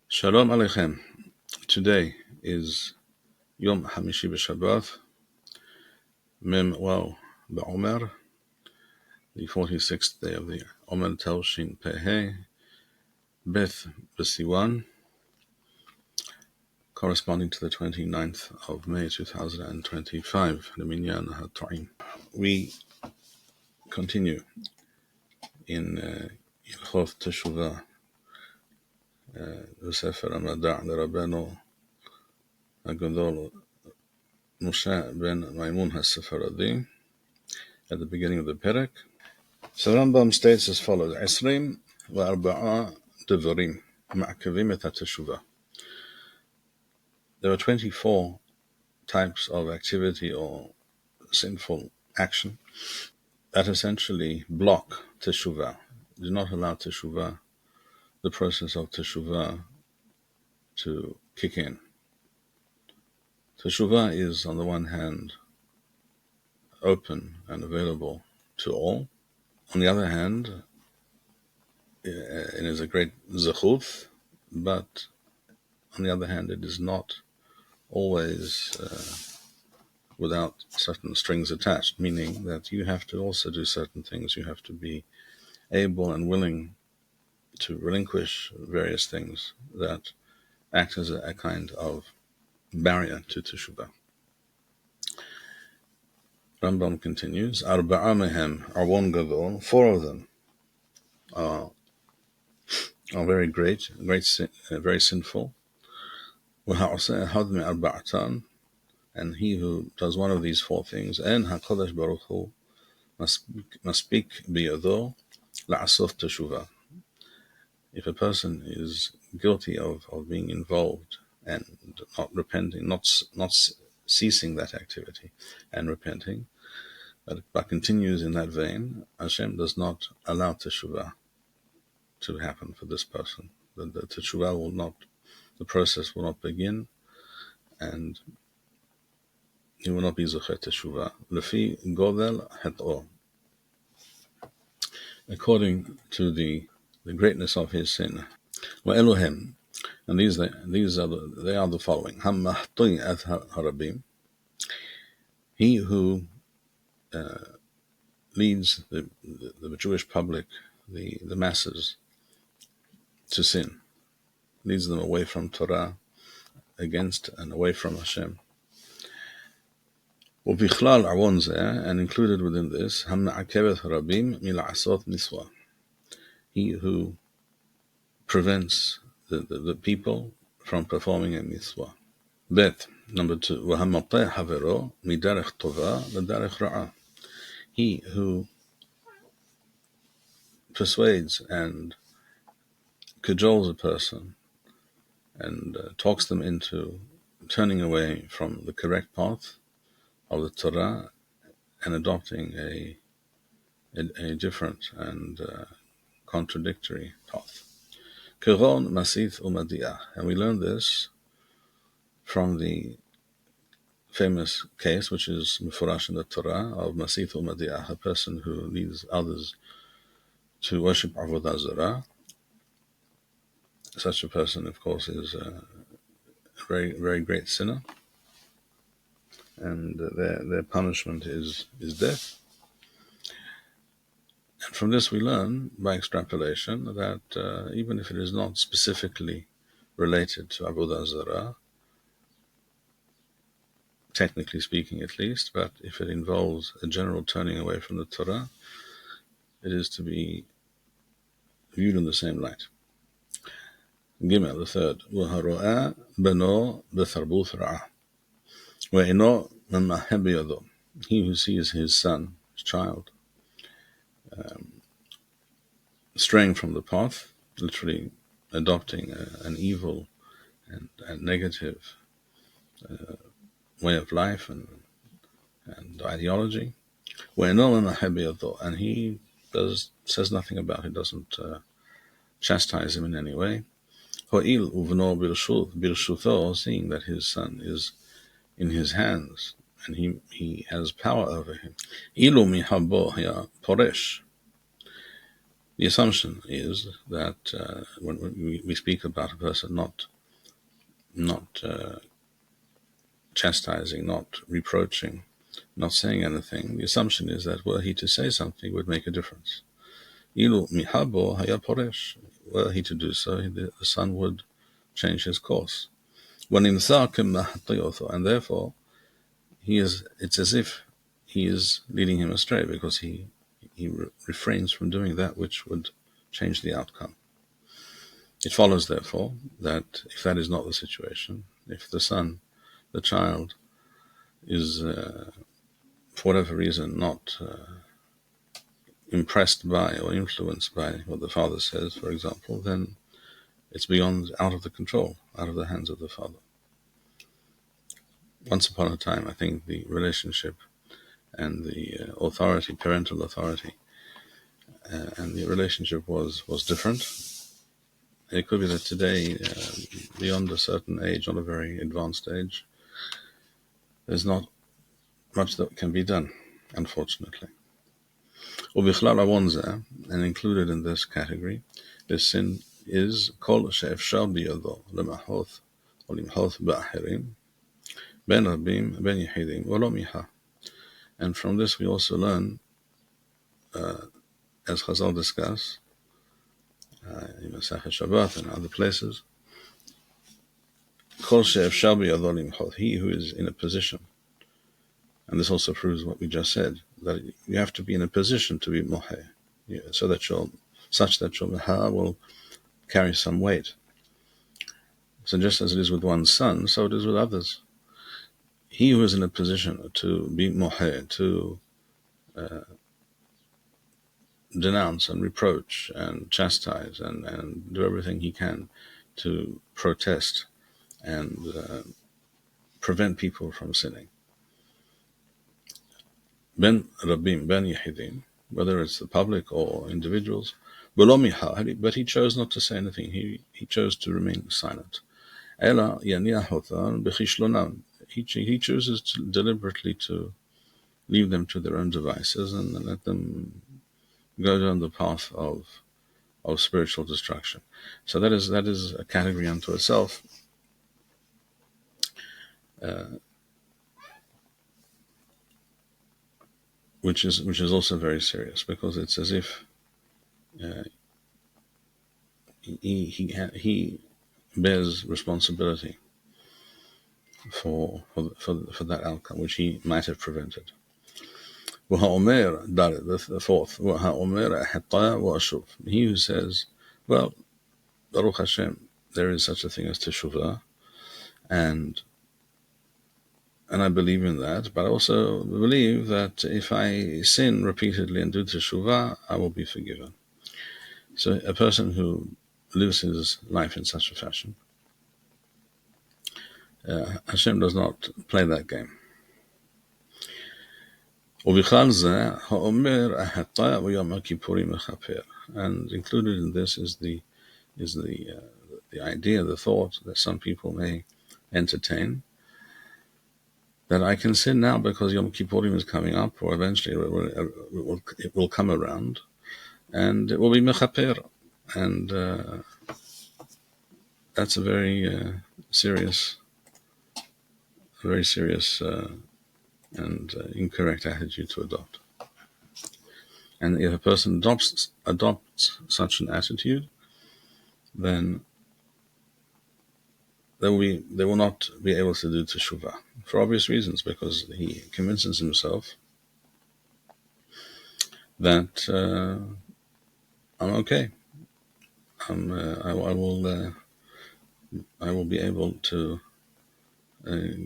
Shalom Aleichem. Today is Yom Hamishi B'Shabbat, Mem Waw Ba'Omer, the 46th day of the year. Omer Telshin Pehei, Beth B'Siwan, corresponding to the 29th of May 2025, the Minyan HaTo'im. We continue in Hilchot Teshuvah, the Sefer HaMadar, the Rabbeinu HaGadol Moshe ben Maimun HaSefaradi, at the beginning of the Perek. So Rambam states as follows: 24 דברים מעכבים את התשובה. There are 24 types of activity or sinful action that essentially block Teshuvah, do not allow Teshuvah, the process of Teshuvah, to kick in. Teshuvah is, on the one hand, open and available to all. On the other hand, it is a great zechut, but on the other hand, it is not always without certain strings attached, meaning that you have to also do certain things. You have to be able and willing to relinquish various things that act as a kind of barrier to Teshuvah. Rambam continues, Arba'a mehem arwon gadol, 4 of them are very great, very sinful. V'ha'aseh ehad me'arba'atan, and he who does one of these 4 things, en HaKadosh Baruch Hu maspik biyado la'asov teshuvah. If a person is guilty of being involved and not repenting, not ceasing that activity and repenting, but continues in that vein, Hashem does not allow teshuvah to happen for this person. The teshuvah will not, the process will not begin, and he will not be zocher teshuvah. Lefi godel hat'o, according to the greatness of his sin. Wa Elohim, and these are the following: Hammahtoy et harabim, he who leads the Jewish public, the masses, to sin, leads them away from Torah, against and away from Hashem. Ubichlal arwon zeh, and included within this, Hamma'akevet harabim mila'asot miswa, he who prevents the people from performing a mitzvah. Bet, number 2, V'hamapeh havero midarech tova l'darech ra'ah, he who persuades and cajoles a person and talks them into turning away from the correct path of the Torah and adopting a different and contradictory path. Keron masith umadiah, and we learn this from the famous case, which is mefurash in the Torah, of masith umadiah, a person who leads others to worship avodah zarah. Such a person, of course, is a very, very great sinner, and their punishment is death. And from this we learn, by extrapolation, that even if it is not specifically related to avodah zarah, technically speaking at least, but if it involves a general turning away from the Torah, it is to be viewed in the same light. Gimel, the third, V'haro'ah beno b'tharbuth ra'ah, ve'eno memaheh biyado, he who sees his son, his child, straying from the path, literally adopting an evil and negative way of life and ideology, ve'eno memaheh biyado, and he says nothing about it, doesn't chastise him in any way. Ho'il uvno birshuto, seeing that his son is in his hands and he has power over him. Ilu mihabo ya poresh, The assumption is that when we speak about a person not chastising, not reproaching, not saying anything, the assumption is that were he to say something, it would make a difference. Ilu mihabo haya poresh. Were he to do so, the son would change his course. And therefore, it's as if he is leading him astray, because he refrains from doing that which would change the outcome. It follows, therefore, that if that is not the situation, if the child, is for whatever reason not impressed by or influenced by what the father says, for example, then it's out of the control, out of the hands of the father. Once upon a time, I think the relationship and the parental authority, and the relationship was different. It could be that today, beyond a certain age, not a very advanced age, there's not much that can be done, unfortunately. And included in this category, this sin is kol she'efshar biyado lemahoth or limhoth ba'ahirim ben rabim ben yehidim v'lo miha. And from this we also learn, as Chazal discuss in Masechet Shabbat and other places, kol she'efshar biyado limhoth, he who is in a position, and this also proves what we just said, that you have to be in a position to be moheh, such that your meha will carry some weight. So just as it is with one's son, so it is with others. He who is in a position to be moheh, to denounce and reproach and chastise and do everything he can to protest and prevent people from sinning. Ben Rabim, Ben Yehidim, whether it's the public or individuals, but he chose not to say anything. He chose to remain silent. He chooses deliberately to leave them to their own devices and let them go down the path of spiritual destruction. So that is a category unto itself. Which is also very serious, because it's as if he bears responsibility for that outcome which he might have prevented. The fourth, he who says, well, Baruch Hashem, there is such a thing as Teshuvah, and I believe in that, but I also believe that if I sin repeatedly and do Teshuvah, I will be forgiven. So a person who lives his life in such a fashion, Hashem does not play that game. And included in this is the idea, the thought that some people may entertain, that I can sin now because Yom Kippurim is coming up, or eventually it will come around, and it will be mechaper, and that's a very serious and incorrect attitude to adopt. And if a person adopts such an attitude, then they will not be able to do Teshuvah, for obvious reasons, because he convinces himself that I'm okay. I will be able to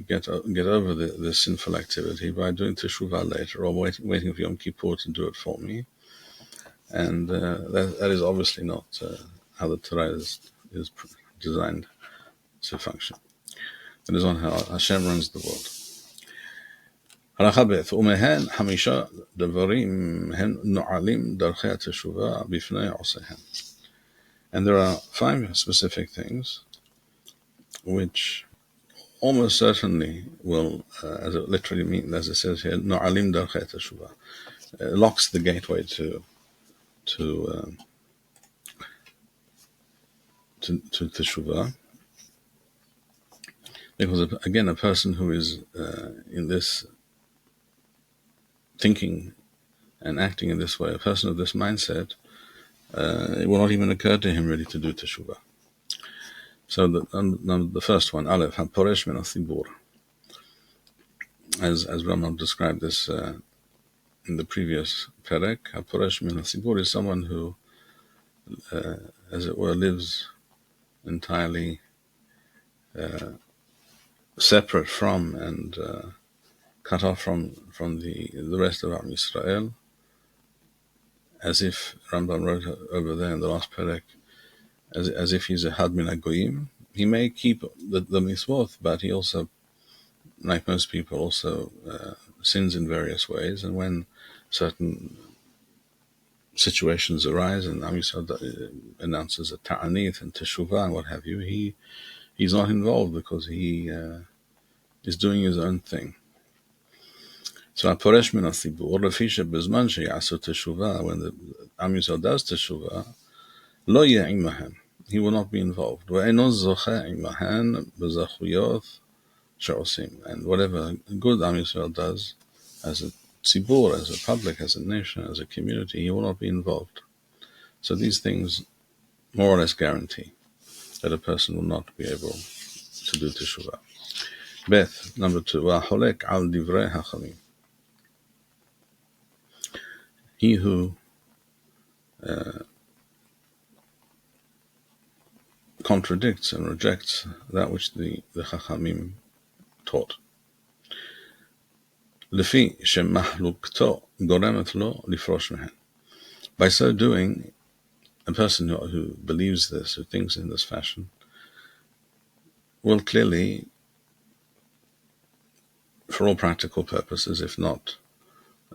get over the sinful activity by doing Teshuvah later, or waiting for Yom Kippur to do it for me. And that is obviously not how the Torah is designed to function. That is not how Hashem runs the world. And there are 5 specific things which almost certainly will, as it literally means, as it says here, locks the gateway to Teshuvah, because again, a person who is in this thinking and acting in this way, a person of this mindset, it will not even occur to him really to do Teshuvah. So the first one, Aleph, HaPoresh min HaTzibur, as Rambam described this in the previous Perek, HaPoresh min HaTzibur is someone who, as it were, lives entirely separate from and cut off from the rest of Am Yisrael, as if Rambam wrote over there in the last Perek, as if he's a Had min HaGoyim. He may keep the mitzvot, but he also, like most people, also sins in various ways. And when certain situations arise and Am Yisrael announces a ta'anith and Teshuvah and what have you, he's not involved because he is doing his own thing. So HaPoresh min HaTzibur, lefi shebezman sheyasu Teshuvah, when the Am Yisrael does Teshuvah, lo yeh imahem, he will not be involved. Ve'eno zoche imahen b'zachuyot she'osim, and whatever good Am Yisrael does as a tzibur, as a public, as a nation, as a community, he will not be involved. So these things more or less guarantee that a person will not be able to do Teshuvah. Beth, number 2, V'aholek al divrei hachamim, he who contradicts and rejects that which the Chachamim taught. Lefi shemahlukto goremet lo lifrosh mehen. By so doing, a person who believes this, who thinks in this fashion, will clearly, for all practical purposes, if not,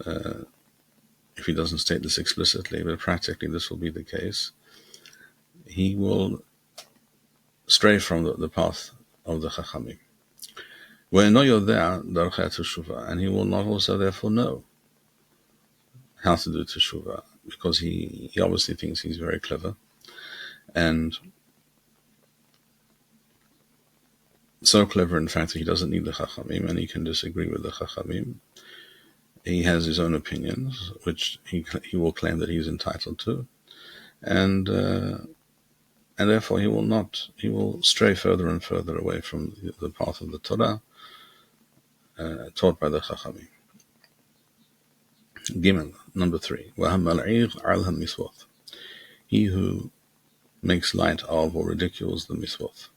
if he doesn't state this explicitly, but practically this will be the case, he will stray from the path of the Chachamim. And he will not also therefore know how to do Teshuvah, because he obviously thinks he's very clever, and so clever in fact that he doesn't need the Chachamim, and he can disagree with the Chachamim. He has his own opinions, which he will claim that he's entitled to, and therefore he will stray further and further away from the path of the Torah taught by the Chachamim. Gimel, number 3, he who makes light of or ridicules the mitzvot.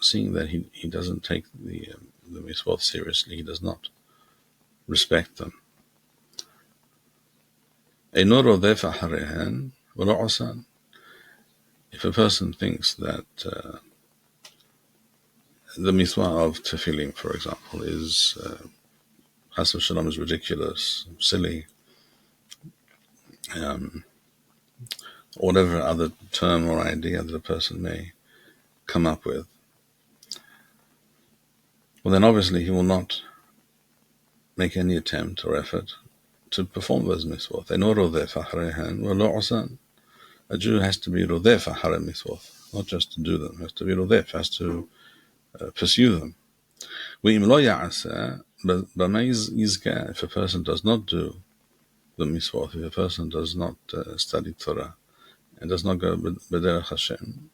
Seeing that he doesn't take the mitzvot seriously, he does not respect them. If a person thinks that the mitzvah of tefillin, for example, is Chas v'shalom, is ridiculous, silly, whatever other term or idea that a person may come up with, well then obviously he will not make any attempt or effort to perform those mitzvot. A Jew has to be rodef achare mitzvot, not just to do them, has to be rodef, has to pursue them. If a person does not do the mitzvot, if a person does not study Torah and does not go b'derech Hashem,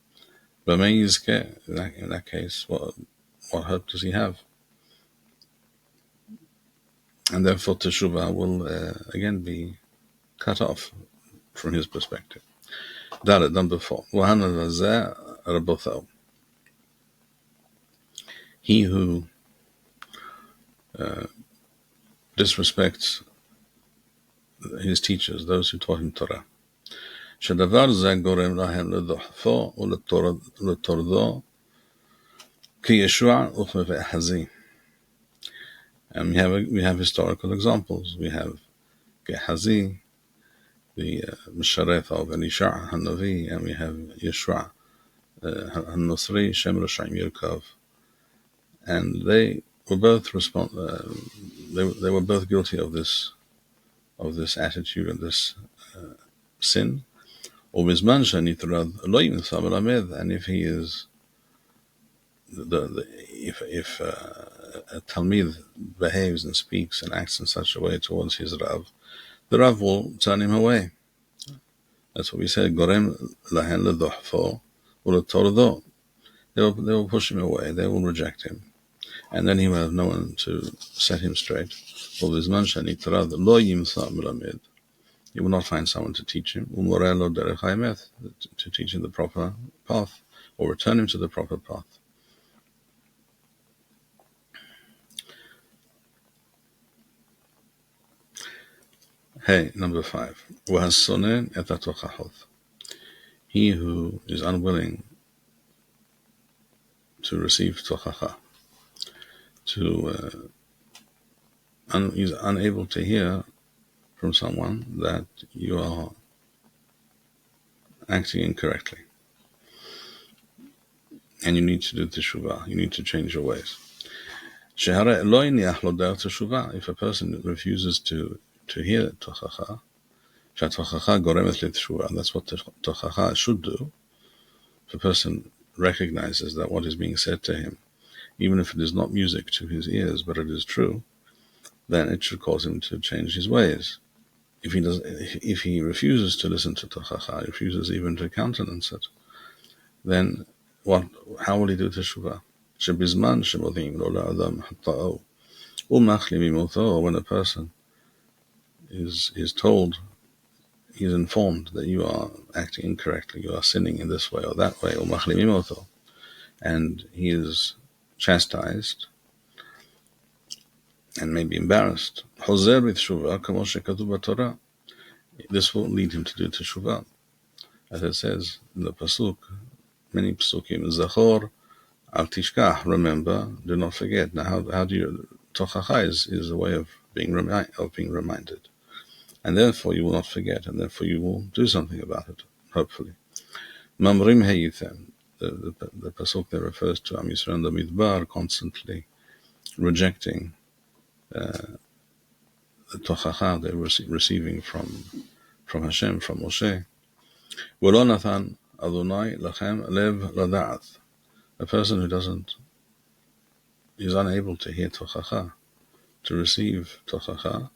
in that case, what hope does he have? And therefore Teshuvah will again be cut off from his perspective. Dalet, number 4, he who disrespects his teachers, those who taught him Torah. שדבר זה גורם להם לדוחפו ולטורדו כישוע וכמחזי. And we have historical examples. We have Gehazi, the Mishareth of Elisha Hanavi, and we have Yeshua Hanusri, Shem Roshaim Yirkov, and they were both they were both guilty of this attitude and this sin, And if he is if a Talmid behaves and speaks and acts in such a way towards his Rav, the Rav will turn him away. That's what we said. Gorem lahen ledohfo uletordo. They will push him away. They will reject him, and then he will have no one to set him straight. He will not find someone to teach him. To teach him the proper path, or return him to the proper path. Hey, number 5. He who is unwilling to receive tochacha, he's unable to hear from someone that you are acting incorrectly, and you need to do Teshuvah. You need to change your ways. If a person refuses to hear tochacha, that's what tochacha should do. If a person recognizes that what is being said to him, even if it is not music to his ears, but it is true, then it should cause him to change his ways. If he refuses to listen to tochacha, refuses even to countenance it, then how will he do Teshuvah? When a person is told, he's informed that you are acting incorrectly, you are sinning in this way or that way, and he is chastised and maybe embarrassed. This will lead him to do Teshuvah. As it says in the Pasuk, many Pasukim, Zachor al tishkach, remember, do not forget. Now, how do you, Tochacha is a way of being reminded. And therefore you will not forget, and therefore you will do something about it, hopefully. Mamrim heyithem, the Pasuk that refers to Am Yisrael and the Midbar constantly rejecting the Tochacha they were receiving from Hashem, from Moshe. V'lo nathan Adonai lachem lev lada'ath. A person who is unable to hear Tochacha, to receive Tochacha,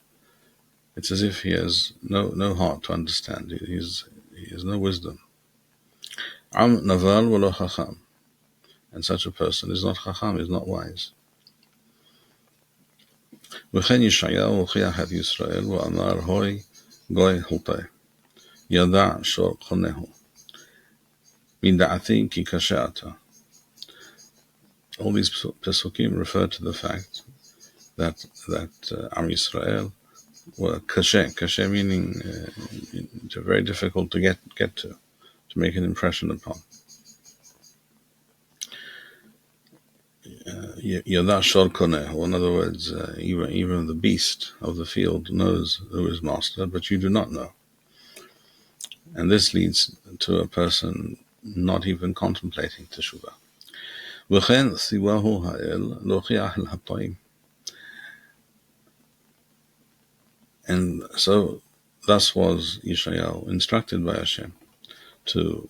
it's as if he has no heart to understand. He has no wisdom. Am naval v'lo chacham. And such a person is not chacham, is not wise. V'chen Yeshayahu uchiach et Yisrael v'amar hoi goy hultei yada shor chonehu mida'ati ki kashe'ata. All these Pesukim refer to the fact that Am Yisrael were kashe meaning very difficult to get to make an impression upon. Yada shor konehu, in other words, even the beast of the field knows who is master, but you do not know. And this leads to a person not even contemplating Teshuvah. V'chen siwahu ha'el lochiach l'haptoim. And so, thus was Yeshayahu instructed by Hashem to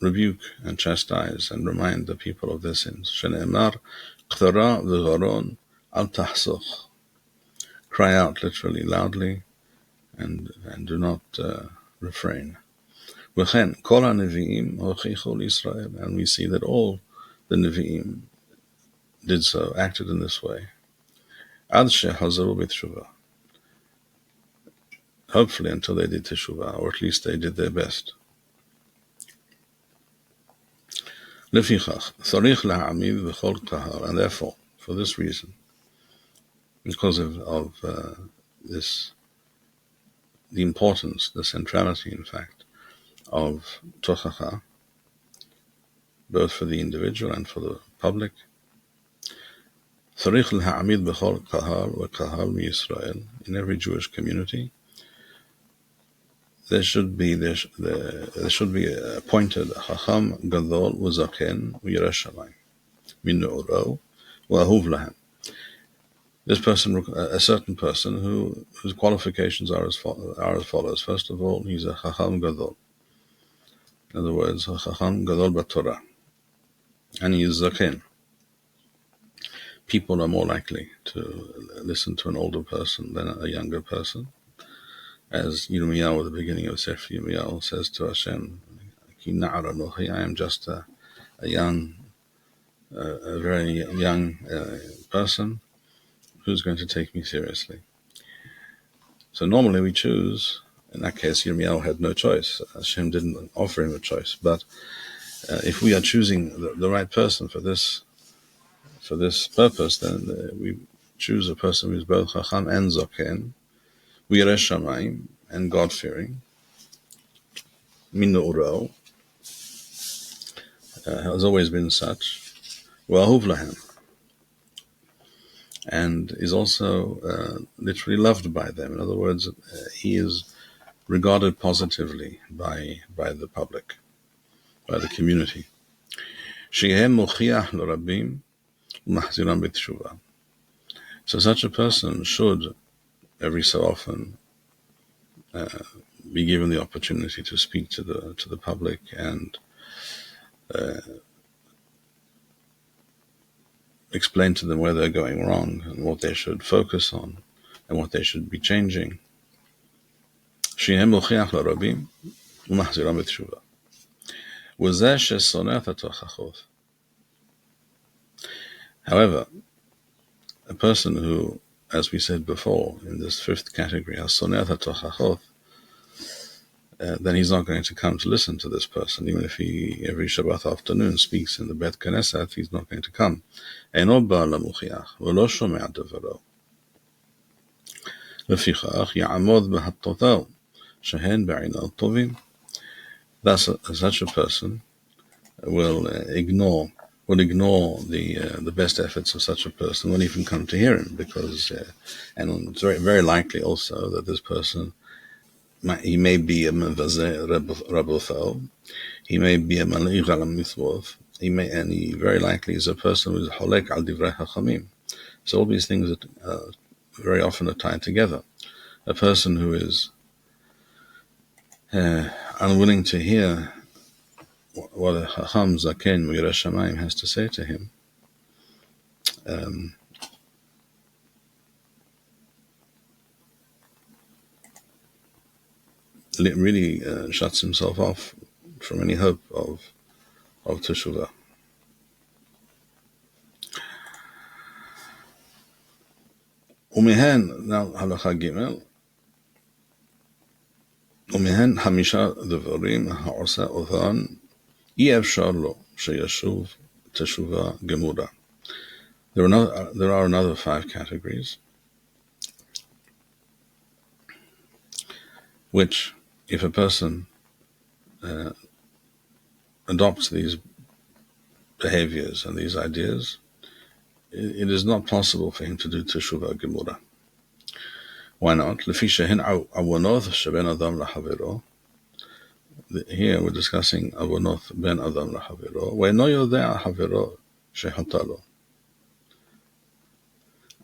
rebuke and chastise and remind the people of their sins. Shene'emar qtara v'gharon al tahsoch. Cry out literally, loudly, and do not refrain. V'chen kol ha'nevi'im hochichu l'Yisrael. And we see that all the Nevi'im did so, acted in this way. Ad shehazaru b'teshuvah. Hopefully until they did Teshuvah, or at least they did their best. Lefichach, tzarich la'amid v'chol kahal, and therefore, for this reason, because of this, the importance, the centrality, in fact, of tochacha, both for the individual and for the public, tzarich la'amid v'chol kahal v'kahal miYisrael, in every Jewish community, there should be appointed Chacham Gadol Uzaken U'Yireh Shamayim Min Ne'oro U'Ahuv Lahem. This person, a certain person whose qualifications are as follows. First of all, he's a Chacham Gadol. In other words, Chacham Gadol b'Torah, and he is Zaken. People are more likely to listen to an older person than a younger person. As Yirmiyahu at the beginning of Sefer Yirmiyahu says to Hashem, Ki na'ara nochi, I am just a very young person who's going to take me seriously. So normally we choose, in that case Yirmiyahu had no choice. Hashem didn't offer him a choice. But if we are choosing the right person for this purpose, then we choose a person who is both Chacham and Zoken, Yireh Shamayim, and God-fearing, Min Uro, has always been such, Wa'ahuv Lahem, and is also literally loved by them. In other words, he is regarded positively by the public, by the community. Shehem Mochiach L'Rabim U'Mahziram B'Teshuvah. So such a person should, every so often, be given the opportunity to speak to the public and explain to them where they're going wrong and what they should focus on and what they should be changing. Shehem Mochiach L'Rabim U'Mahziram B'Teshuvah. V'zeh she'soneh et hatochachoth. However, a person who, as we said before, in this fifth category, has soneh et hatochachoth, then he's not going to come to listen to this person. Even if he every Shabbat afternoon speaks in the Bet Knesset, he's not going to come. Eino ba lamuchiach v'lo shomea davaro. Lefichach ya'amod b'hatotav shehen b'inav tovim. Thus, such a person will ignore the best efforts of such a person, won't even come to hear him, because and it's very, very likely also that this person, he may be a mevazeh rabotho, he may be a malich al mitzvot, and he very likely is a person who is holek al divrei hachamim. So all these things very often are tied together. A person who is unwilling to hear what a Chacham Zaken Yireh Shamayim has to say to him, really shuts himself off from any hope of Teshuvah. Umehen, now Halacha Gimel, Umehen Hamisha Devarim Ha'osa Othan אי אפשר לו שישוב תשובה גמורה. There are another 5 categories which, if a person adopts these behaviors and these ideas, it is not possible for him to do Teshuvah Gemura. Why not? לפי שהן עוונות שבין אדם לחברו. Here we're discussing עוונות בין אדם לחברו, ואינו יודע חברו שחטא לו.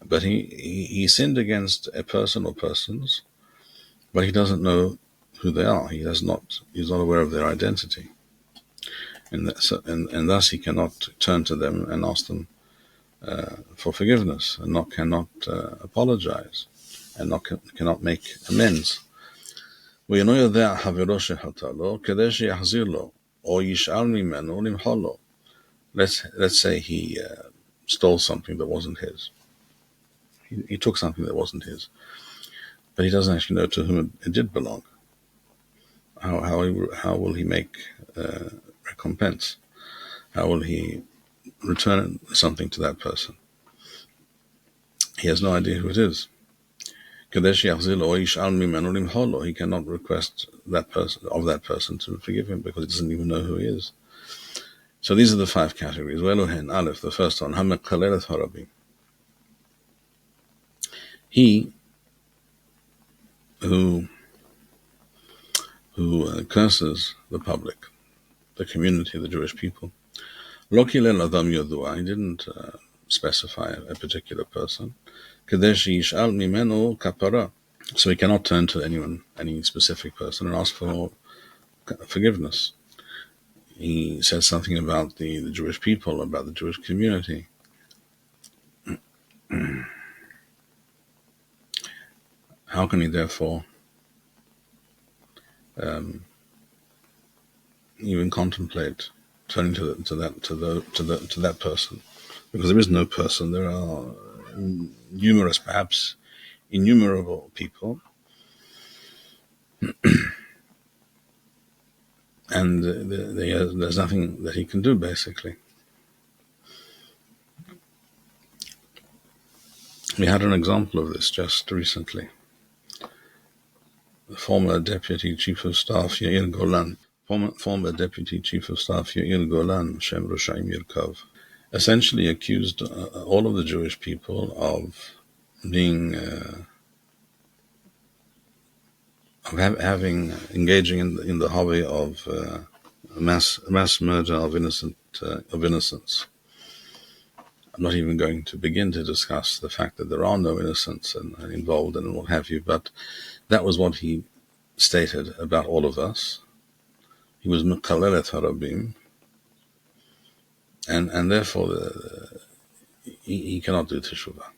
But he sinned against a person or persons, but he doesn't know who they are. He's not aware of their identity. And thus he cannot turn to them and ask them for forgiveness, and cannot apologize, and cannot make amends. ואינו יודע חברו שחטא לו, כדי שיחזיר לו, או ישאל ממנו למחול לו. Let's say he stole something that wasn't his. He took something that wasn't his, but he doesn't actually know to whom it did belong. How will he make recompense? How will he return something to that person? He has no idea who it is. He cannot request that person to forgive him, because he doesn't even know who he is. So these are the 5 categories. Aleph, the first one, he who curses the public, the community, the Jewish people. He didn't specify a particular person. So he cannot turn to any specific person and ask for forgiveness. he says something about the Jewish people, about the Jewish community. How can he therefore even contemplate turning to that person? Because there is no person. There are numerous, perhaps innumerable people, and there's nothing that he can do, basically. We had an example of this just recently. The former Deputy Chief of Staff Yair Golan, former Deputy Chief of Staff Yair Golan, Shem Roshaim Yirkov, essentially accused all of the Jewish people of being engaging in the hobby of mass murder of innocents. I'm not even going to begin to discuss the fact that there are no innocents involved and what have you, but that was what he stated about all of us. He was Mekalelet Harabim, and therefore he cannot do Teshuvah.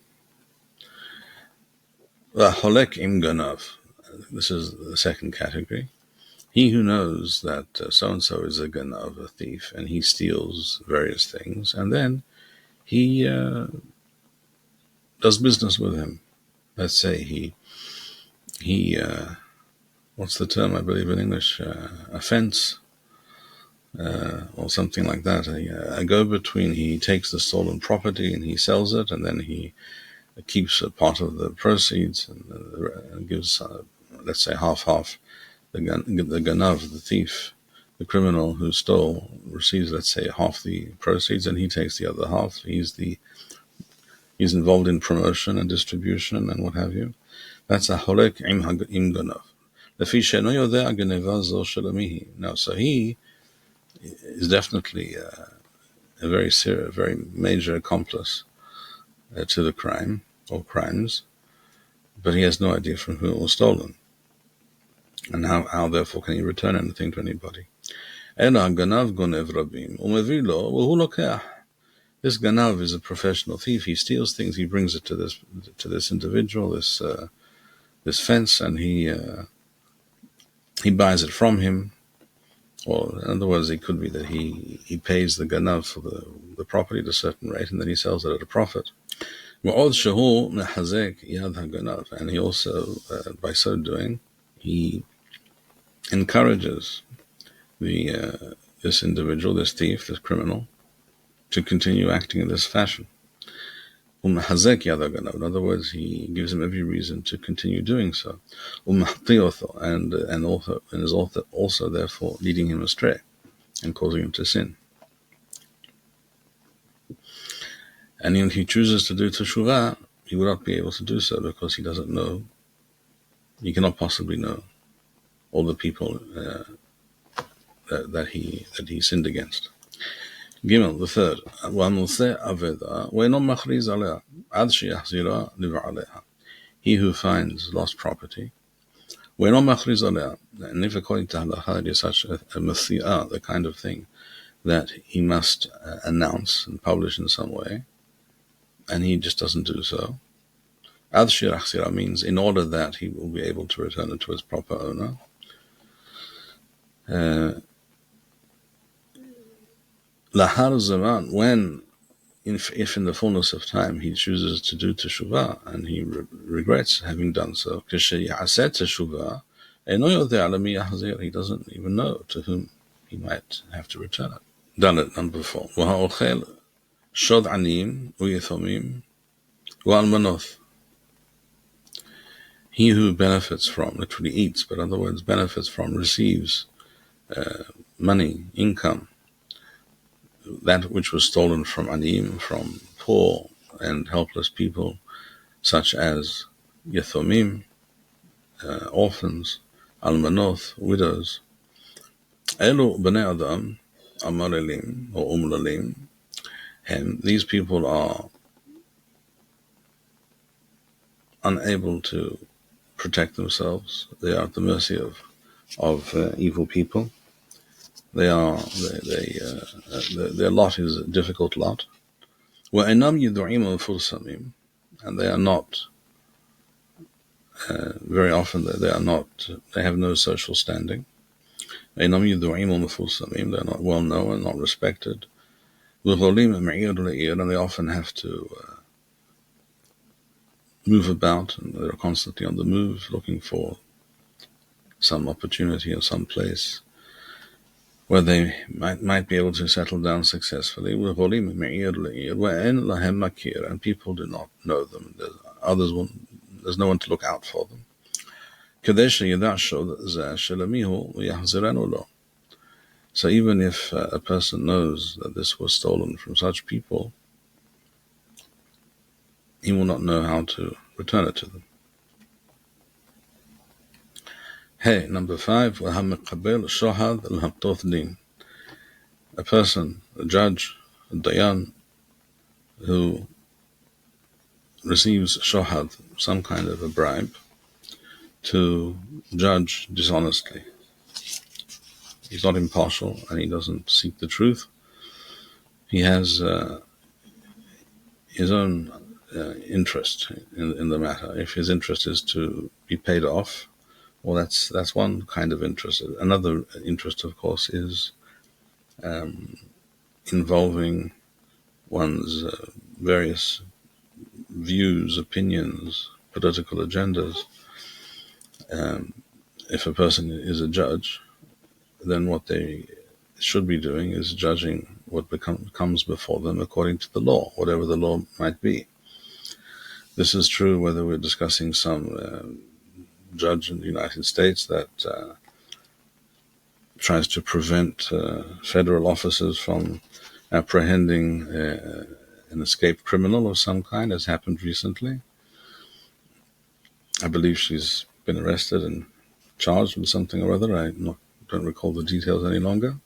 Holek im ganav. This is the second category. He who knows that so-and-so is a ganav, a thief, and he steals various things, and then he does business with him. Let's say he what's the term, I believe in English, offense, or something like that. A go-between. He takes the stolen property and he sells it, and then he keeps a part of the proceeds and gives, let's say, half. The ganav, the thief, the criminal who stole, receives, let's say, half the proceeds, and he takes the other half. He's involved in promotion and distribution and what have you. That's a holek im ganav. Now, so he is definitely a very major accomplice to the crime or crimes, but he has no idea from whom it was stolen. And how therefore can he return anything to anybody? This ganav is a professional thief. He steals things. He brings it to this individual, this fence, and he buys it from him. Or in other words, it could be that he pays the ganav for the property at a certain rate, and then he sells it at a profit. And he also, by so doing, he encourages this individual, this thief, this criminal, to continue acting in this fashion. In other words, he gives him every reason to continue doing so. And is also therefore leading him astray and causing him to sin. And if he chooses to do Teshuvah, he will not be able to do so because he doesn't know, he cannot possibly know all the people that he sinned against. Gimel, the third. He who finds lost property, and if according to halakha it is such a mathi'ah, the kind of thing that he must announce and publish in some way, and he just doesn't do so, means in order that he will be able to return it to its proper owner. Lahar zaman, when, if in the fullness of time he chooses to do Teshuvah and he regrets having done so, he doesn't even know to whom he might have to return it. Done it, number 4. Shod anim uyethomim wa'almanoth. He who benefits from, literally eats, but in other words benefits from, receives money, income, that which was stolen from anim, from poor and helpless people, such as yethomim, orphans, almanoth, widows. Elu bnei adam amarelim or umlalim. These people are unable to protect themselves. They are at the mercy of evil people. Their lot is a difficult lot. وَإِنَّمْ يُدْعِيمُ فُرْسَمِيم, and they are not, very often they have no social standing. وَإِنَّمْ يُدْعِيمُ فُرْسَمِيم, they're not well known and not respected. وَغَلِيمُ and they often have to move about, and they're constantly on the move, looking for some opportunity or some place where they might be able to settle down successfully. And people do not know them. There's no one to look out for them. So even if a person knows that this was stolen from such people, he will not know how to return it to them. Hey, number 5, a person, a judge, a dayan, who receives shohad, some kind of a bribe, to judge dishonestly. He's not impartial and he doesn't seek the truth. He has his own interest in the matter. If his interest is to be paid off, well, that's one kind of interest. Another interest, of course, is involving one's various views, opinions, political agendas. If a person is a judge, then what they should be doing is judging what comes before them according to the law, whatever the law might be. This is true whether we're discussing some judge in the United States that tries to prevent federal officers from apprehending an escaped criminal of some kind, as happened recently. I believe she's been arrested and charged with something or other. I don't recall the details any longer.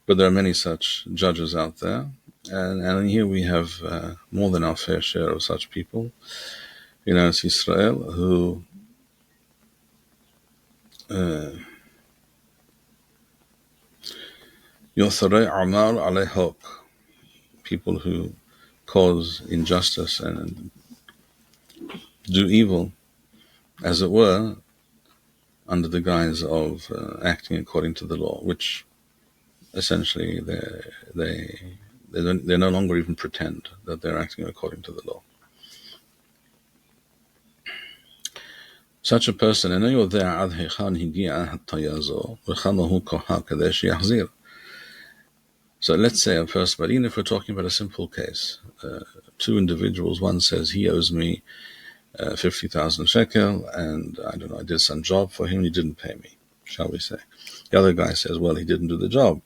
But there are many such judges out there. And here we have more than our fair share of such people in Eretz Israel who Yotharei Amar Alei Hok, people who cause injustice and do evil, as it were, under the guise of acting according to the law, which essentially they no longer even pretend that they're acting according to the law. Such a person, so let's say a person, but even if we're talking about a simple case, two individuals, one says he owes me 50,000 shekel, and I don't know, I did some job for him, he didn't pay me, shall we say. The other guy says, well, he didn't do the job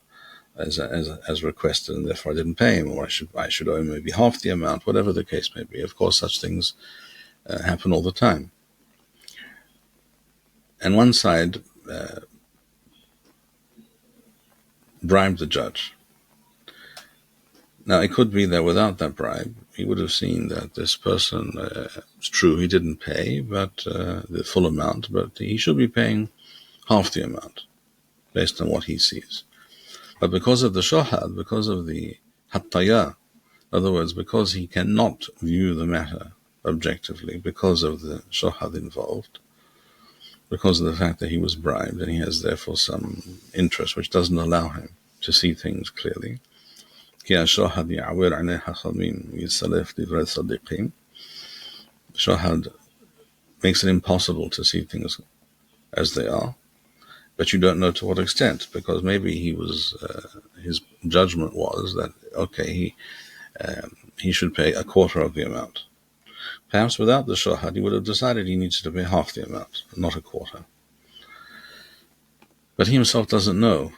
as requested, and therefore I didn't pay him, or I should owe him maybe half the amount, whatever the case may be. Of course, such things happen all the time. And one side bribed the judge. Now, it could be that without that bribe, he would have seen that this person, it's true, he didn't pay but the full amount, but he should be paying half the amount based on what he sees. But because of the shohad, because of the hattaya, in other words, because he cannot view the matter objectively, because of the shohad involved, because of the fact that he was bribed and he has therefore some interest which doesn't allow him to see things clearly. Shohad makes it impossible to see things as they are, but you don't know to what extent, because maybe his judgment was that, okay, he should pay a quarter of the amount. Perhaps without the shohad, he would have decided he needs to pay half the amount, not a quarter. But he himself doesn't know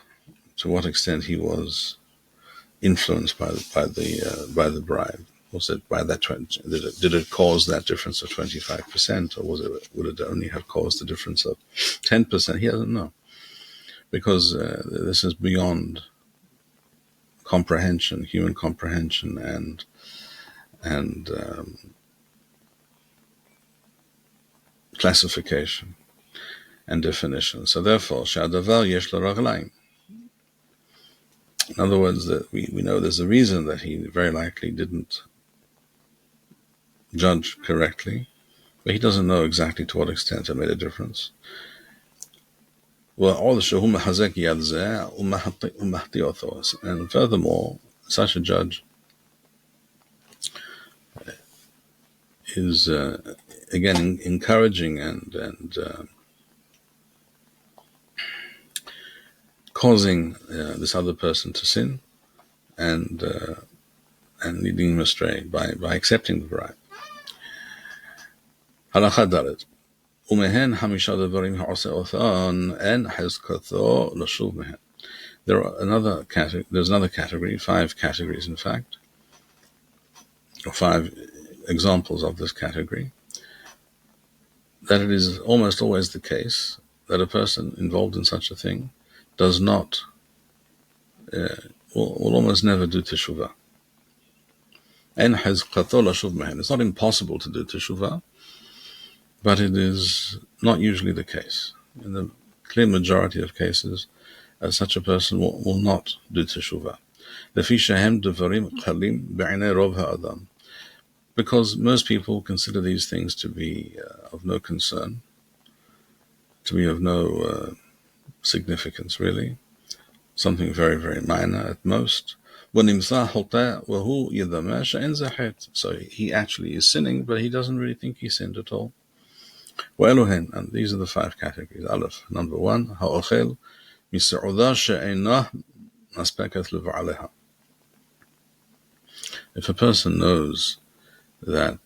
to what extent he was influenced by the bribe. Was it by that 20? Did it cause that difference of 25%, or would it only have caused the difference of 10%? He doesn't know, because this is beyond comprehension, human comprehension, and classification and definition. So therefore, shadavar yesh lo raglaim. In other words, that we know there's a reason that he very likely didn't judge correctly, but he doesn't know exactly to what extent it made a difference. And furthermore, such a judge is again encouraging and causing this other person to sin and leading him astray by accepting the bribe. Halakha dalet. Umehen hamisha devarim ha'aseh othan en hezkatho l'shuv mehen. There's another category, 5 categories in fact, or 5 examples of this category, that it is almost always the case that a person involved in such a thing does not, will almost never do Teshuvah. En hezkatho l'shuv mehen. It's not impossible to do Teshuvah, but it is not usually the case. In the clear majority of cases, such a person will not do Teshuvah. Because most people consider these things to be of no concern, to be of no significance really, something very, very minor at most. So he actually is sinning, but he doesn't really think he sinned at all. And these are the 5 categories. Aleph, number 1, ha'ochel mis'udah she'einah maspeket leva'aleha. If a person knows that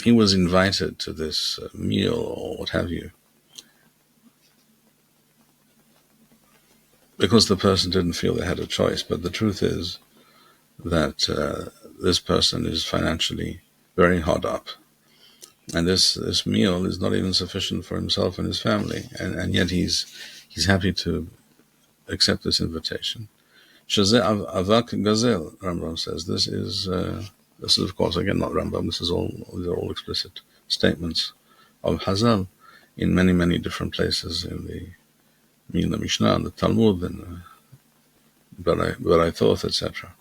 he was invited to this meal or what have you, because the person didn't feel they had a choice, but the truth is that this person is financially very hard up, and this meal is not even sufficient for himself and his family, and yet he's happy to accept this invitation. Shazeh avak gazel, Rambam says. This is of course again not Rambam. These are all explicit statements of Hazal in many, many different places in the Mishneh and the Talmud and Baraithot, etc.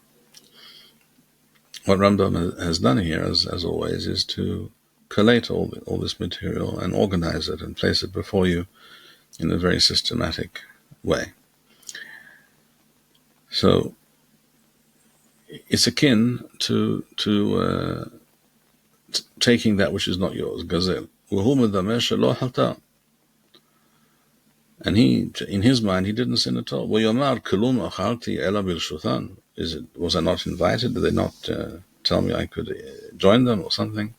What Rambam has done here, as always, is to collate all this material and organize it and place it before you in a very systematic way. So it's akin to taking that which is not yours, gazel. And he, in his mind, he didn't sin at all. Was I not invited? Did they not tell me I could join them or something?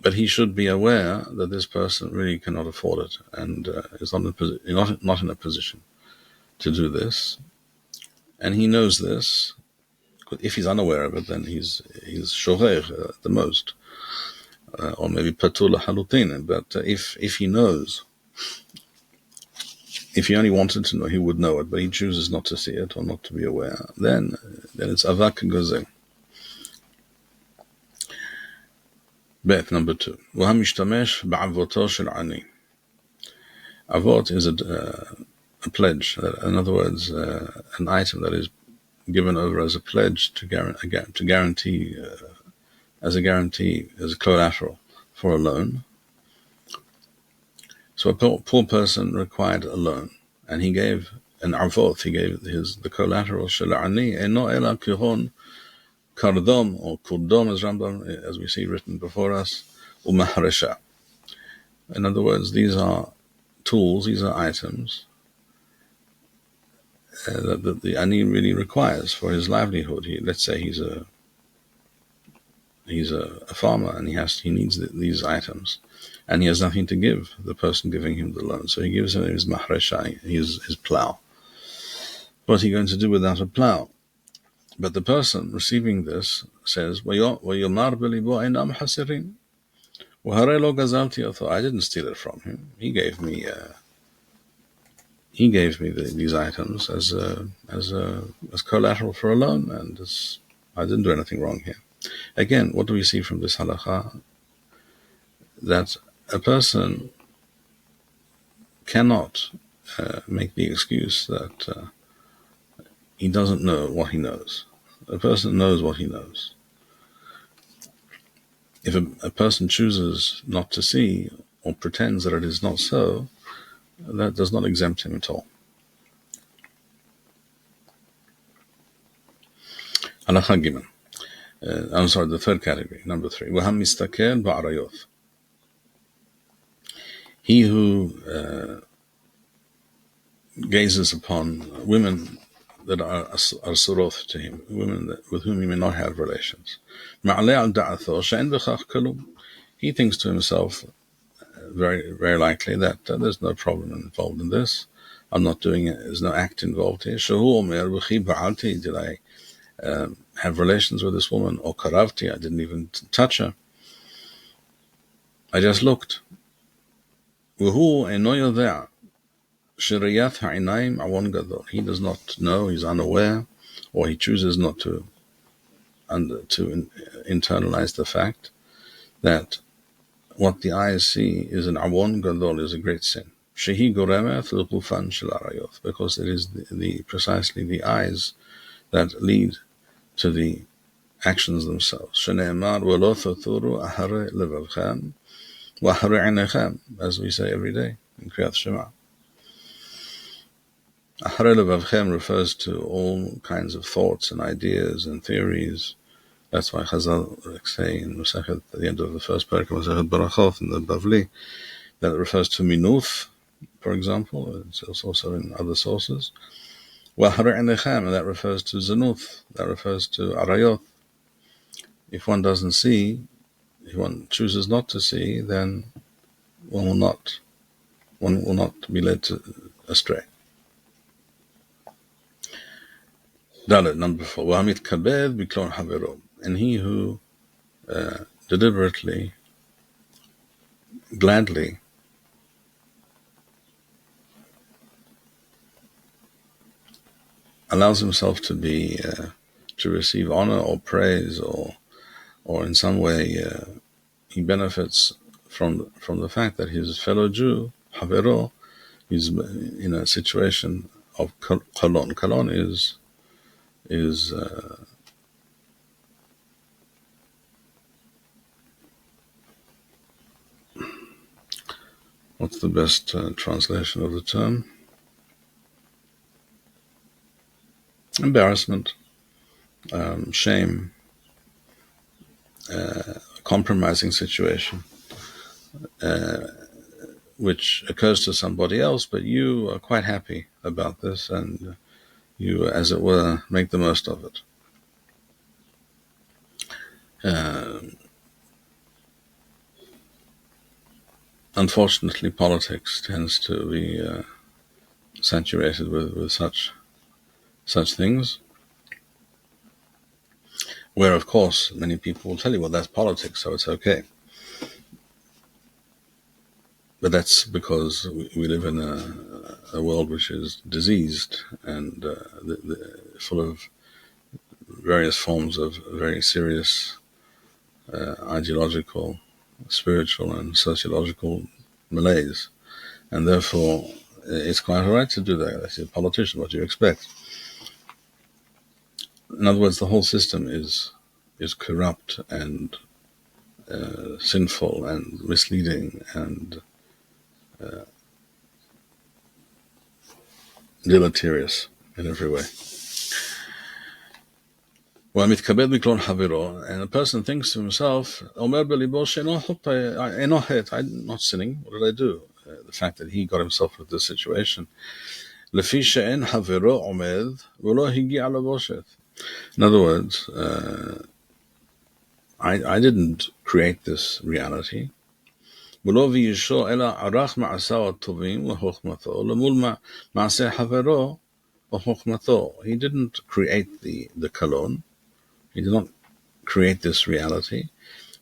But he should be aware that this person really cannot afford it and is not in a position to do this. And he knows this. If he's unaware of it, then he's shorer at the most, or maybe patur lahalutin. But if he knows, if he only wanted to know, he would know it, but he chooses not to see it or not to be aware, then it's avak gozel. Bet number 2. V'hamishtamesh ba'avoto shel ani. Avot is a pledge. In other words, an item that is given over as a pledge to guarantee, as a collateral for a loan. So a poor person required a loan, and he gave an avot. He gave the collateral shel ani eno ela kihon kardom or kurdom, as we see written before us, u'mahresha. In other words, these are tools, these are items that the ani really requires for his livelihood. Let's say he's a farmer and he needs these items, and he has nothing to give the person giving him the loan, so he gives him his mahresha, his plow. What are you going to do without a plow? But the person receiving this says, "Vayomar belibo einam hasirin, v'harei lo gazalti oto." I didn't steal it from him. He gave me these items as collateral for a loan, and I didn't do anything wrong here. Again, what do we see from this halakha? That a person cannot make the excuse that he doesn't know what he knows. A person knows what he knows. If a person chooses not to see or pretends that it is not so, that does not exempt him at all. Halacha Gimel. I'm sorry, the third category, number 3. Waham mistaker ba'arayoth. He who gazes upon women that are suroth to him, women with whom he may not have relations. He thinks to himself, very, very likely, that there's no problem involved in this. I'm not doing it. There's no act involved here. Did I have relations with this woman? Or karavti, I didn't even touch her. I just looked. He does not know, he's unaware, or he chooses not to internalize the fact that what the eyes see is an awon gadol, is a great sin. Shehi goremeth l'gufan shel arayot, because it is precisely the eyes that lead to the actions themselves. Shene'emar v'lo thothuru ahare levavchem v'ahare einechem, as we say every day in Kriyat Shema. Ahare levavchem refers to all kinds of thoughts and ideas and theories. That's why Chazal say in Masechet, at the end of the first parak of Masechet Barachot in the Bavli, that it refers to minuf, for example. It's also in other sources. Wahare einechem, and that refers to zanuth, that refers to arayot. If one doesn't see, if one chooses not to see, then one will not be led astray. Dalet, number 4. Wa'amit kabed biklon havero. And he who deliberately, gladly allows himself to receive honor or praise, or in some way he benefits from the fact that his fellow Jew, havero, is in a situation of kalon. Kalon is what's the best translation of the term? Embarrassment, shame, compromising situation, which occurs to somebody else, but you are quite happy about this, and you, as it were, make the most of it. Unfortunately, politics tends to be saturated with such things, where, of course, many people will tell you, well, that's politics, so it's okay. But that's because we live in a world which is diseased and full of various forms of very serious ideological, spiritual, and sociological malaise. And therefore, it's quite all right to do that. As a politician, what do you expect? In other words, the whole system is corrupt and sinful and misleading and deleterious in every way. And a person thinks to himself, I'm not sinning. What did I do? The fact that he got himself into this situation. In other words, I didn't create this reality. He didn't create the kalon. He did not create this reality.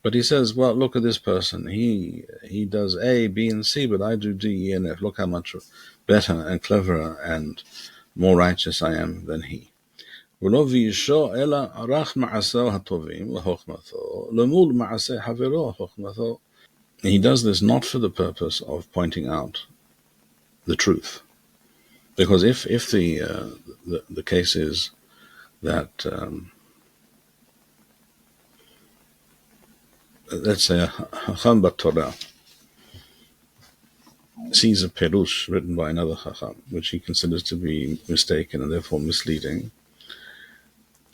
But he says, well, look at this person. He does A, B, and C, but I do D, E, and F. Look how much better and cleverer and more righteous I am than he. He does this not for the purpose of pointing out the truth. Because if the case is that let's say a Chacham Torah sees a perush written by another Chacham, which he considers to be mistaken and therefore misleading,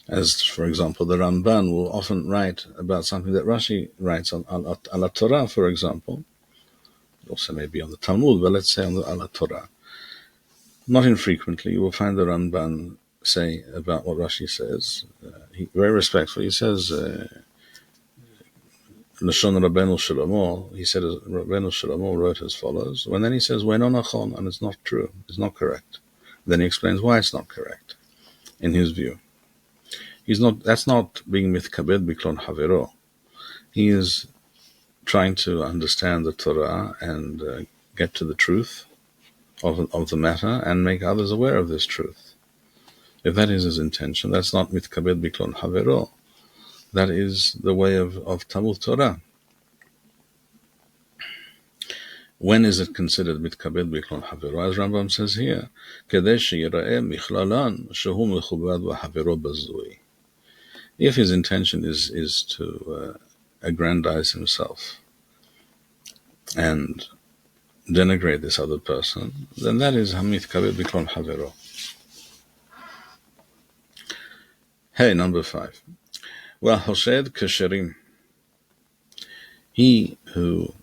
as for example the Rambam will often write about something that Rashi writes on Al Torah, for example, also maybe on the Talmud, but let's say on the Al Torah. Not infrequently you will find the Rambam say about what Rashi says, he very respectfully, he says, Lashon Rabbeinu Shlomo, he said Rabbeinu Shlomo wrote as follows, and then he says Weino nachon, and it's not true, it's not correct. Then he explains why it's not correct in his view. That's not being mitkabed biklon havero. He is trying to understand the Torah and get to the truth of the matter and make others aware of this truth. If that is his intention, that's not mitkabed biklon havero. That is the way of Talmud Torah. When is it considered mitkabed biklon havero? As Rambam says here, kedei sheyira'eh michlalan shehu mechubad v'havero bazui. If his intention is to aggrandize himself and denigrate this other person, then that is mitkabed biklon havero. Hey, number 5. Well, Hoshed Kasherim, he who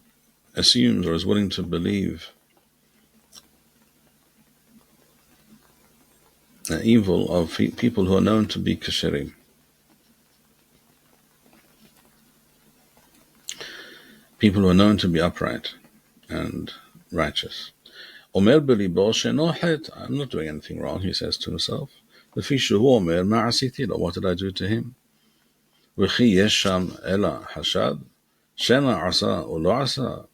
assumes or is willing to believe the evil of people who are known to be Kasherim. People who are known to be upright and righteous. Omer belibo she'eno het, I'm not doing anything wrong, he says to himself. Lefi shehu omer ma asiti lo, what did I do to him? V'chi yesh sham ela hashad, shena asa o lo asa.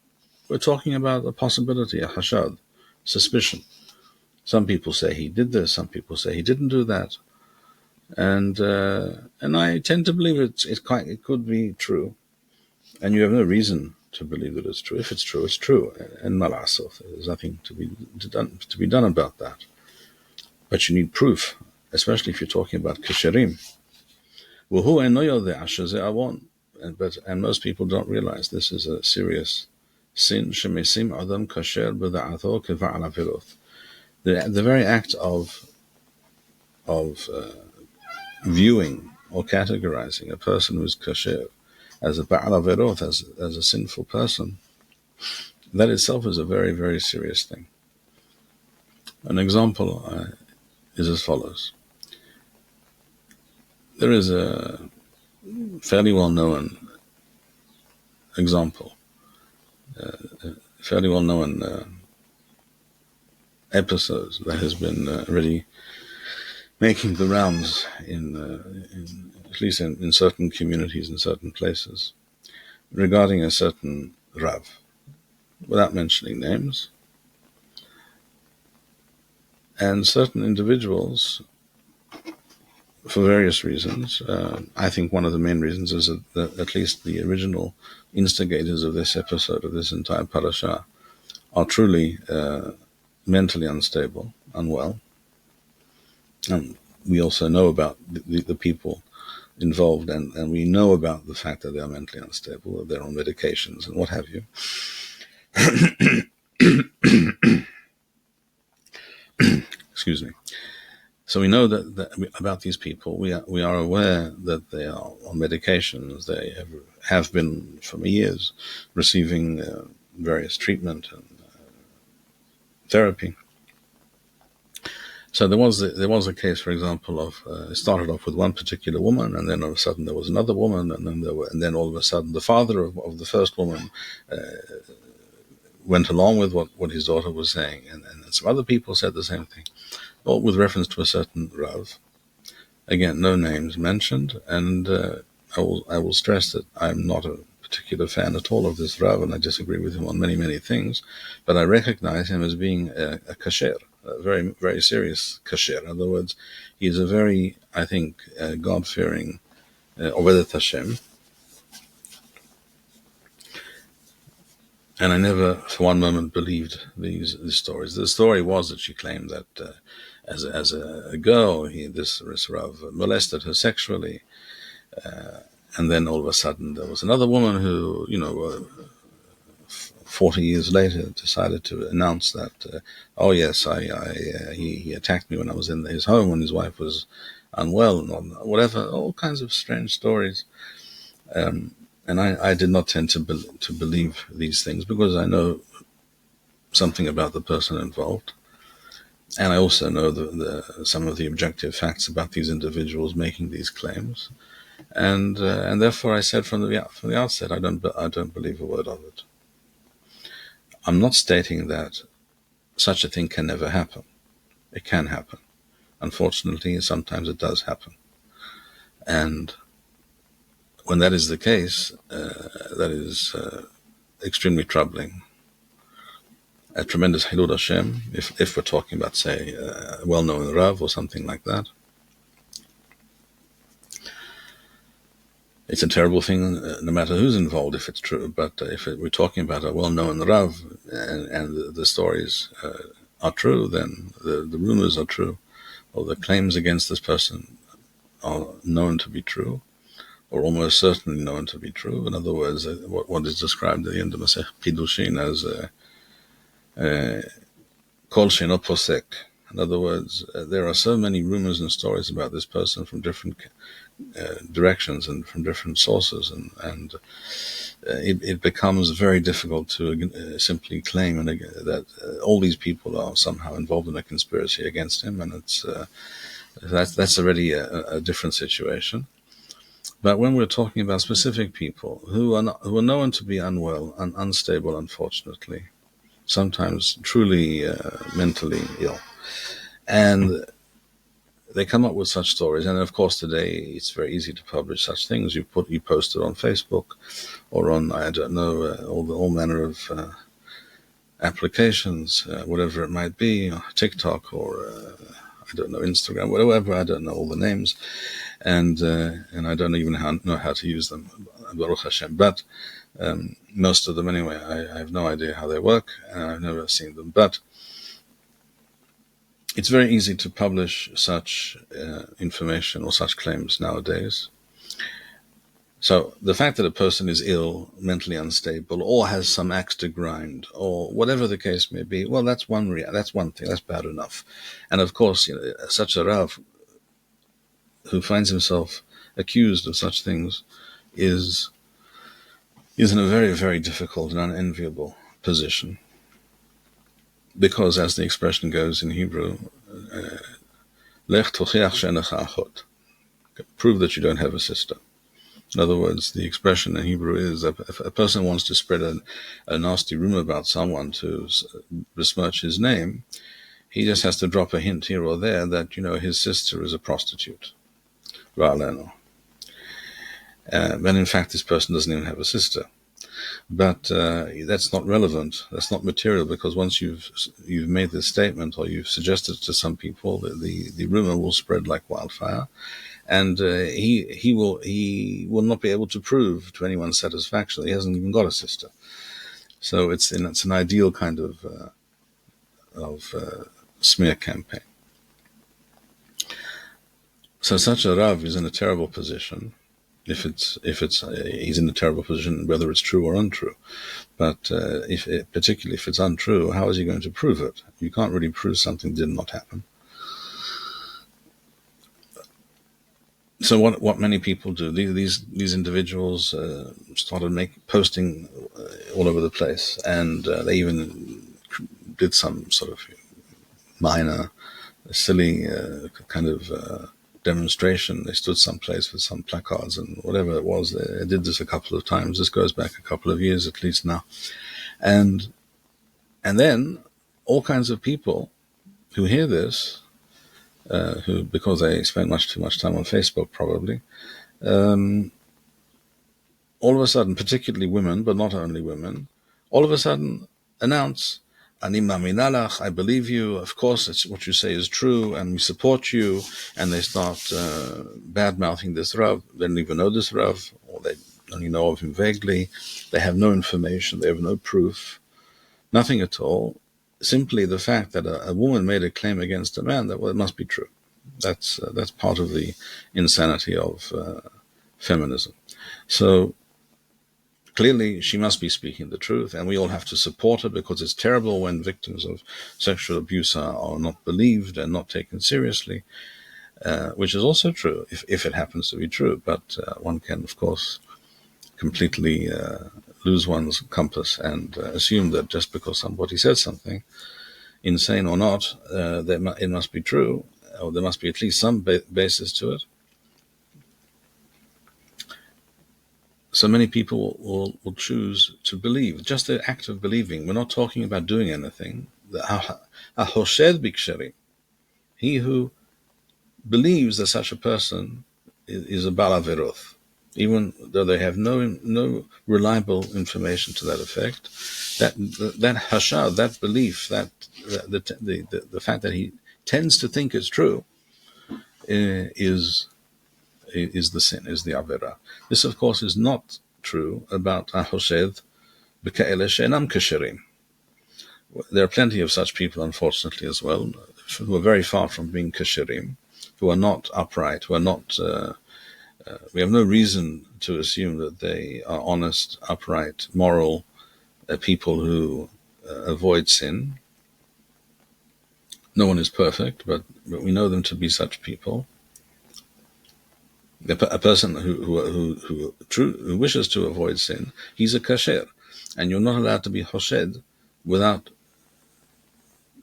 We're talking about a possibility, a hashad, suspicion. Some people say he did this, some people say he didn't do that. And I tend to believe it could be true. And you have no reason to believe that it's true. If it's true, it's true. And malasov, there's nothing to be done about that. But you need proof, especially if you're talking about kasherim. And most people don't realize this is a serious sin. The very act of viewing or categorizing a person who is kasher as a ba'al averot, as a sinful person, that itself is a very, very serious thing. An example is as follows. There is a fairly well-known example, fairly well-known episode that has been really making the rounds in at least in certain communities, in certain places, regarding a certain Rav, without mentioning names. And certain individuals, for various reasons, I think one of the main reasons is that at least the original instigators of this episode, of this entire parasha, are truly mentally unstable, unwell. And we also know about the people involved, and we know about the fact that they are mentally unstable, that they're on medications and what have you. Excuse me. So we know that about these people. We are aware that they are on medications. They have been for years receiving various treatment and therapy. So there was a case, for example, of it started off with one particular woman, and then all of a sudden there was another woman, and then all of a sudden the father of the first woman went along with what his daughter was saying, and some other people said the same thing, all with reference to a certain Rav. Again, no names mentioned, and I will stress that I'm not a particular fan at all of this Rav, and I disagree with him on many, many things, but I recognize him as being a kasher, a very, very serious kasher. In other words, he is a very, I think, God-fearing Ovedet Hashem, And I never for one moment believed these stories. The story was that she claimed that as a girl, this Rav molested her sexually, and then all of a sudden there was another woman who, 40 years later, decided to announce that, oh yes, he attacked me when I was in his home when his wife was unwell, and whatever, all kinds of strange stories. And I did not tend to believe these things because I know something about the person involved, and I also know some of the objective facts about these individuals making these claims, and therefore I said from the outset, I don't believe a word of it. I'm not stating that such a thing can never happen. It can happen. Unfortunately, sometimes it does happen. And when that is the case, that is extremely troubling. A tremendous Hilul Hashem, if we're talking about, say, a well-known Rav or something like that. It's a terrible thing, no matter who's involved, if it's true. But if we're talking about a well-known Rav and the stories are true, then the rumors are true, or the claims against this person are known to be true, or almost certainly known to be true. In other words, what is described at the end of Masech Kiddushin as Kol Sheino Posek. In other words, there are so many rumors and stories about this person from different directions and from different sources, and it becomes very difficult to simply claim that all these people are somehow involved in a conspiracy against him, and that's already a different situation. But when we're talking about specific people who are known to be unwell and unstable, unfortunately, sometimes truly mentally ill, and they come up with such stories, and of course today it's very easy to publish such things. You post it on Facebook or on, I don't know, all manner of applications, whatever it might be, TikTok or I don't know, Instagram, whatever. I don't know all the names, and I don't even know how to use them, Baruch Hashem. But most of them anyway, I have no idea how they work, and I've never seen them. But it's very easy to publish such information or such claims nowadays. So the fact that a person is ill, mentally unstable, or has some axe to grind, or whatever the case may be, well, that's one thing. That's bad enough. And of course, such a Rav who finds himself accused of such things is in a very, very difficult and unenviable position. Because, as the expression goes in Hebrew, Lech tochiach she'enecha achot, prove that you don't have a sister. In other words, the expression in Hebrew is that if a person wants to spread a nasty rumor about someone to besmirch his name, he just has to drop a hint here or there that, his sister is a prostitute. Ra'aleno. When in fact this person doesn't even have a sister. But that's not relevant. That's not material, because once you've made this statement or you've suggested to some people, the rumor will spread like wildfire, and he will not be able to prove to anyone's satisfaction that he hasn't even got a sister. So it's an ideal kind of smear campaign. So such a Rav is in a terrible position. He's in a terrible position, whether it's true or untrue. But particularly if it's untrue, how is he going to prove it? You can't really prove something did not happen. So what many people do, these individuals started posting all over the place, and they even did some sort of minor, silly kind of demonstration. They stood someplace with some placards and whatever it was. They did this a couple of times. This goes back a couple of years at least now. And then all kinds of people who hear this, who, because they spend much too much time on Facebook probably, all of a sudden, particularly women, but not only women, all of a sudden announce, Ani ma'amina lach, I believe you, of course it's what you say is true, and we support you, and they start bad-mouthing this Rav. They don't even know this Rav, or they only know of him vaguely. They have no information. They have no proof. Nothing at all. Simply the fact that a woman made a claim against a man, that well, it must be true. That's part of the insanity of feminism. So clearly she must be speaking the truth, and we all have to support her, because it's terrible when victims of sexual abuse are not believed and not taken seriously, which is also true if it happens to be true. But one can, of course, completely lose one's compass and assume that just because somebody said something, insane or not, it must be true, or there must be at least some basis to it. So many people will choose to believe, just the act of believing. We're not talking about doing anything. Ahoshed biksheri, he who believes that such a person is a bal averoth, even though they have no reliable information to that effect. That hashad, that belief, the fact that he tends to think it's true, is the sin, is the avera. This, of course, is not true about ahoshed b'ka'ele she'enam kasherim. There are plenty of such people, unfortunately, as well, who are very far from being kasherim, who are not upright, who are not. We have no reason to assume that they are honest, upright, moral people who avoid sin. No one is perfect, but we know them to be such people. A person who wishes to avoid sin, he's a kasher, and you're not allowed to be hoshed without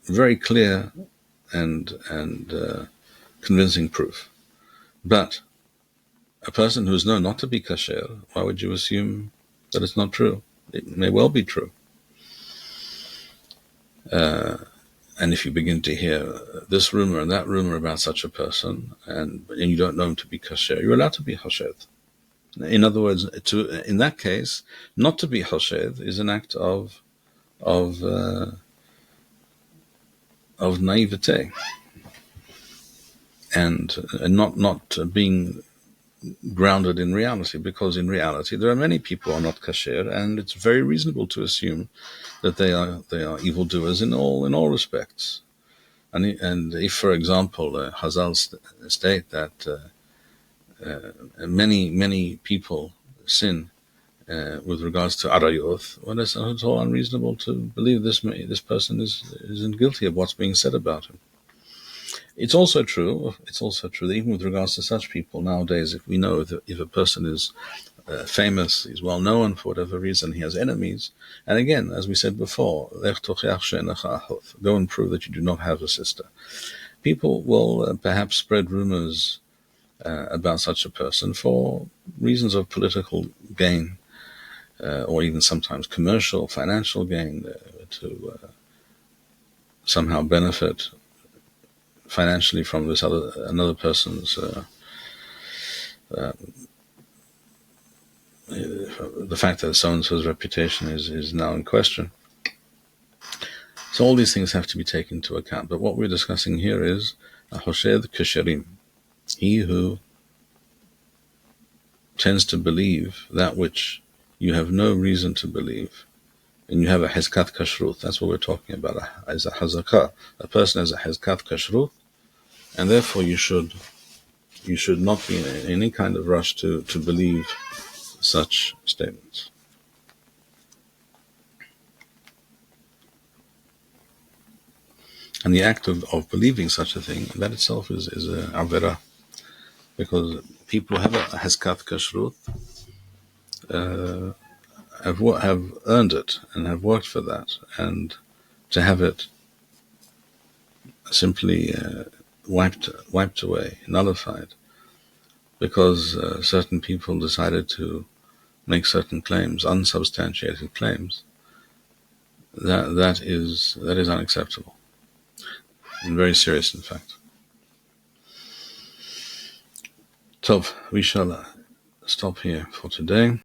very clear and convincing proof. But a person who's known not to be kasher, why would you assume that it's not true? It may well be true. And if you begin to hear this rumor and that rumor about such a person, and you don't know him to be kasher, you're allowed to be hoshed. In other words, in that case, not to be hoshed is an act of naivete, and not being grounded in reality, because in reality there are many people who are not kasher, and it's very reasonable to assume that they are evildoers in all respects. And if, for example, Chazal state that many people sin with regards to arayot, well, it's not at all unreasonable to believe this person isn't guilty of what's being said about him. It's also true that even with regards to such people nowadays, if we know that if a person is famous, he's well known for whatever reason, he has enemies, and again, as we said before, go and prove that you do not have a sister. People will perhaps spread rumors about such a person for reasons of political gain, or even sometimes commercial, financial gain, to somehow benefit financially from another person's the fact that so-and-so's reputation is now in question. So all these things have to be taken into account. But what we're discussing here is Hoshed Kesherim, he who tends to believe that which you have no reason to believe, and you have a Hezkat Kashrut. That's what we're talking about, as a Hazakah. A person has a Hezkat Kashrut, and therefore you should not be in any kind of rush to believe such statements. And the act of believing such a thing, that itself is a avera, because people have a Hezkat Kashrut, have earned it and have worked for that, and to have it simply wiped away, nullified, because certain people decided to make certain claims, unsubstantiated claims, that is unacceptable, and very serious, in fact. So we shall stop here for today.